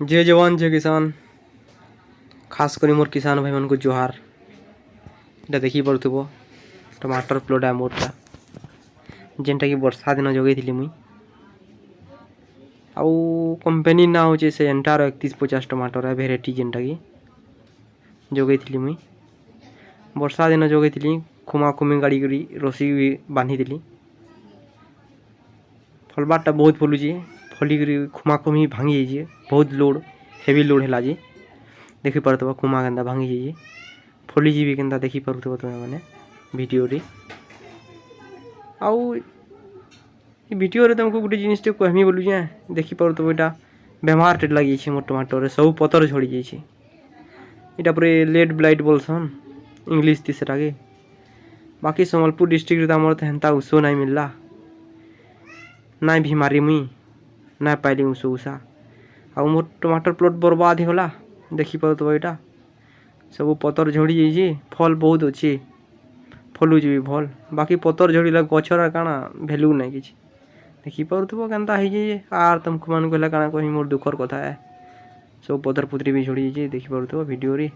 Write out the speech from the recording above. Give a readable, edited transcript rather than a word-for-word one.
जय जवान जय किसान। खास कर मोर किसान भाई मन को जोहार। इटा देखी पड़ुव टमाटर प्लॉट है मोरटा जेनटा कि वर्षा दिन जगैली मुई आउ कंपनी ना हो से एंटार 3150 टमाटर है भेराइटी जेनटा कि जगैली मुई वर्षा दिन जगैली खुमा खुमी गाड़ी करी रसी भी बांधी फलबारटा बहुत फलुचे फलिकी खुमा खुमी भांगी जाइए बहुत लोड हेवी लोड है जे देखी पार्थ खुमा के भांगी जाइए फलिजी भी के देखी पार्थ तुम्हें मैंने वीडियो रे आउ वीडियो रे तुमको गोटे जिनटे कहमी बोलू जे देखी पार्थ यहाँ बेमार टे लगी मोर टमाटर सब पतर झड़ी जाइए यहाँ पूरे लेट ब्लाइट बोलसन इंग्लीश तीसरा के बाकी संबलपुर डिस्ट्रिक्ट आमर तो हेन्ता उषो नहीं मिलला ना बीमारी मुई ना पाइली उषो उषा आ मोर टमाटर प्लॉट बर्बाद होगा देखी पार तो यहाँ सब पतर झड़ी जाइए फल बहुत अच्छे फलुच भी भल बाकी पतर झड़ला गचर काना भैल्यू ना कि देखी पार्थ्व के आर तुमको मान कहला काना कही मोर दुखर कथा है सब पतर पुतरी भी झड़ी जाइए देखी पार्थ्व वीडियो रे।